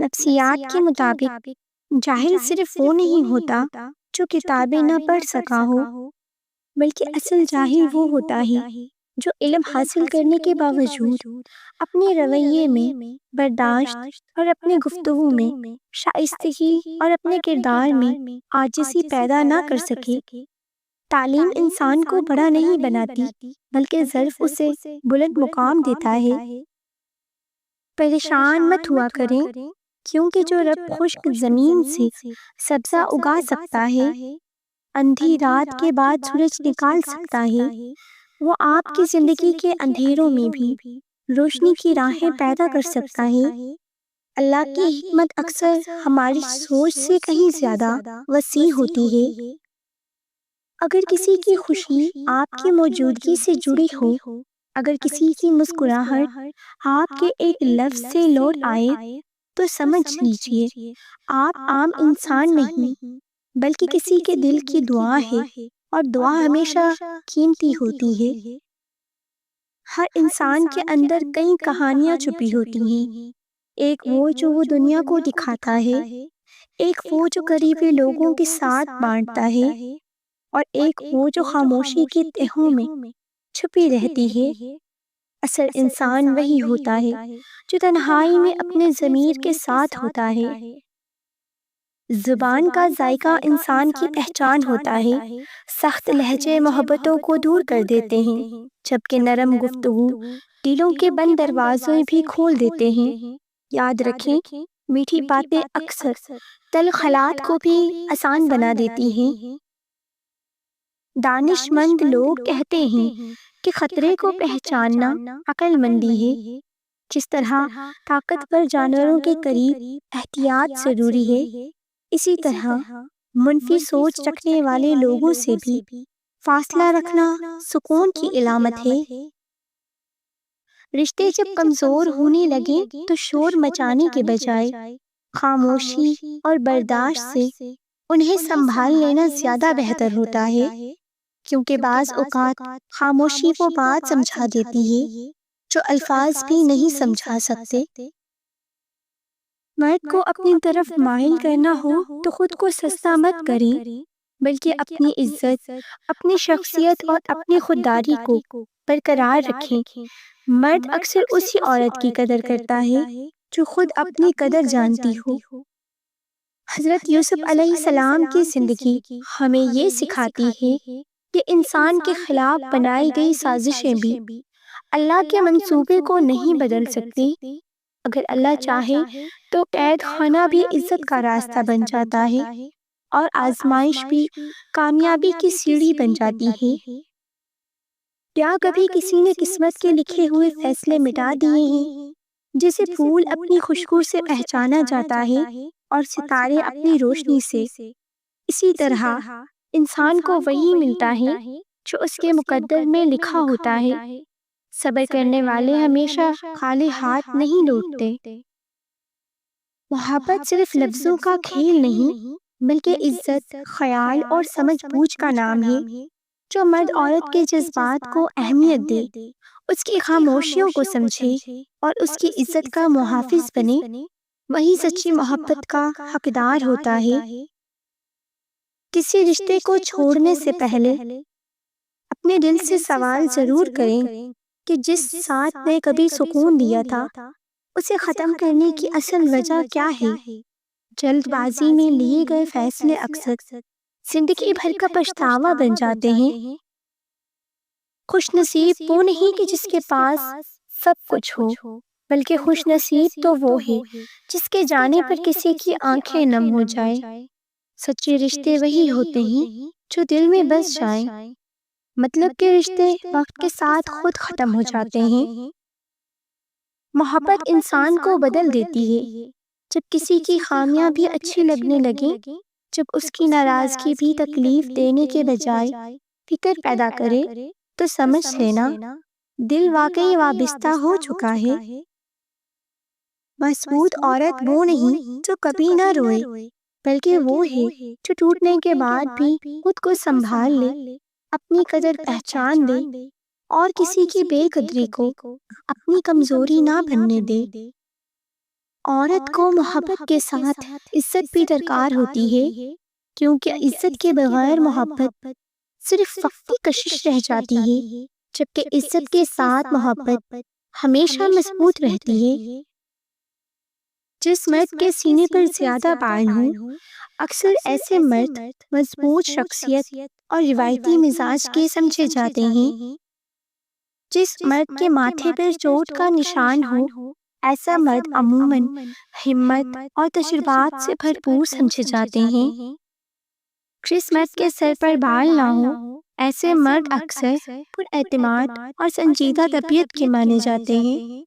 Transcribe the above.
نفسیات کے مطابق جاہل صرف وہ نہیں ہوتا جو کتابیں نہ پڑھ سکا ہو، بلکہ اصل جاہل وہ ہوتا ہے جو علم حاصل کرنے کے باوجود اپنے رویے میں برداشت اور اپنی گفتگو میں شائستگی اور اپنے کردار میں عاجزی پیدا نہ کر سکے۔ تعلیم انسان کو بڑا نہیں بناتی، بلکہ ظرف اسے بلند مقام دیتا ہے۔ پریشان مت ہوا کریں، کیونکہ جو رب خشک زمین سے سبزہ اگا سکتا ہے، اندھی رات کے بعد سورج نکال سکتا ہے، وہ آپ کی زندگی کے اندھیروں میں بھی روشنی کی راہیں پیدا کر سکتا ہے۔ اللہ کی حکمت اکثر ہماری سوچ سے کہیں زیادہ وسیع ہوتی ہے۔ اگر کسی کی خوشی آپ کی موجودگی سے جڑی ہو، اگر کسی کی مسکراہٹ آپ کے ایک لفظ سے لوٹ آئے، تو سمجھ لیجئے آپ عام انسان نہیں، بلکہ کسی کے دل کی دعا ہے، اور دعا ہمیشہ قیمتی ہوتی ہے۔ ہر انسان کے اندر کئی کہانیاں چھپی ہوتی ہیں، ایک وہ جو وہ دنیا کو دکھاتا ہے، ایک وہ جو قریبی لوگوں کے ساتھ بانٹتا ہے، اور ایک وہ جو خاموشی کی تہوں میں چھپی رہتی ہے۔ اصل انسان وہی ہوتا ہے جو تنہائی میں اپنے ضمیر کے ساتھ ہوتا ہے۔ زبان کا ذائقہ انسان کی پہچان ہوتا ہے، سخت لہجے محبتوں کو دور کر دیتے ہیں، جبکہ نرم گفتگو دلوں کے بند دروازے بھی کھول دیتے ہیں۔ یاد رکھیں، میٹھی باتیں اکثر تلخ حالات کو بھی آسان بنا دیتی ہیں۔ دانش مند لوگ کہتے ہیں کہ خطرے کو پہچاننا عقل مندی ہے۔ جس طرح طاقتور جانوروں کے قریب احتیاط ضروری ہے، اسی طرح منفی سوچ رکھنے والے لوگوں سے بھی فاصلہ رکھنا سکون کی علامت ہے۔ رشتے جب کمزور ہونے لگیں تو شور مچانے کے بجائے خاموشی اور برداشت سے انہیں سنبھال لینا زیادہ بہتر ہوتا ہے، کیونکہ بعض اوقات خاموشی وہ بات سمجھا دیتی ہے جو الفاظ بھی نہیں سمجھا سکتے۔ مرد کو اپنی طرف مائل کرنا ہو تو خود کو سستا مت کریں، بلکہ اپنی عزت، اپنی شخصیت اور اپنی خودداری کو برقرار رکھیں۔ مرد اکثر اسی عورت کی قدر کرتا ہے جو خود اپنی قدر جانتی ہو۔ حضرت یوسف علیہ السلام کی زندگی ہمیں یہ سکھاتی ہے کہ انسان کے خلاف بنائی گئی سازشیں بھی اللہ کے منصوبے کو نہیں بدل سکتی۔ اگر اللہ چاہے تو قید خانہ بھی عزت کا راستہ بن جاتا ہے، اور آزمائش بھی کامیابی کی سیڑھی بن جاتی ہے۔ کیا کبھی کسی نے قسمت کے لکھے ہوئے فیصلے مٹا دیے ہیں؟ جسے پھول اپنی خوشبو سے پہچانا جاتا ہے اور ستارے اپنی روشنی سے، اسی طرح انسان کو وہی ملتا ہے جو اس کے مقدر میں لکھا ہوتا ہے۔ صبر کرنے والے ہمیشہ خالی ہاتھ نہیں لوٹتے۔ محبت صرف لفظوں کا کھیل نہیں، بلکہ عزت، خیال اور سمجھ بوجھ کا نام ہے۔ جو مرد عورت کے جذبات کو اہمیت دے، اس کی خاموشیوں کو سمجھے اور اس کی عزت کا محافظ بنے، وہی سچی محبت کا حقدار ہوتا ہے۔ کسی رشتے کو چھوڑنے سے پہلے اپنے دل سے سوال ضرور کریں کہ جس ساتھ نے کبھی سکون دیا تھا، اسے ختم کرنے کی اصل وجہ کیا ہے۔ جلد بازی میں لیے گئے فیصلے اکثر زندگی بھر کا پچھتاوا بن جاتے ہیں۔ خوش نصیب وہ نہیں کہ جس کے پاس سب کچھ ہو، بلکہ خوش نصیب تو وہ ہے جس کے جانے پر کسی کی آنکھیں نم ہو جائے۔ سچے رشتے وہی ہوتے ہیں جو دل میں بس جائیں، مطلب کہ رشتے وقت کے ساتھ خود ختم ہو جاتے ہیں۔ محبت انسان کو بدل دیتی ہے۔ جب کسی کی خامیاں بھی اچھی لگنے لگیں، جب اس کی ناراضگی بھی تکلیف دینے کے بجائے فکر پیدا کرے، تو سمجھ لینا دل واقعی وابستہ ہو چکا ہے۔ مضبوط عورت وہ نہیں جو کبھی نہ روئے، بلکہ وہ ہے جو ٹوٹنے کے بعد بھی خود کو سنبھال لے، اپنی قدر پہچان دے اور کسی کی بے قدری کو اپنی کمزوری نہ بننے دے۔ عورت کو محبت کے ساتھ عزت بھی درکار ہوتی ہے، کیونکہ عزت کے بغیر محبت صرف وقتی کشش رہ جاتی ہے، جبکہ عزت کے ساتھ محبت ہمیشہ مضبوط رہتی ہے۔ جس مرد کے سینے پر زیادہ بال ہوں، اکثر ایسے مرد مضبوط شخصیت اور روایتی مزاج کے سمجھے جاتے ہیں۔ جس مرد کے ماتھے پر چوٹ کا نشان ہو، ایسا مرد عموماً ہمت اور تجربات سے بھرپور سمجھے جاتے ہیں۔ جس مرد کے سر پر بال نہ ہو، ایسے مرد اکثر پر اعتماد اور سنجیدہ طبیعت کے مانے جاتے ہیں۔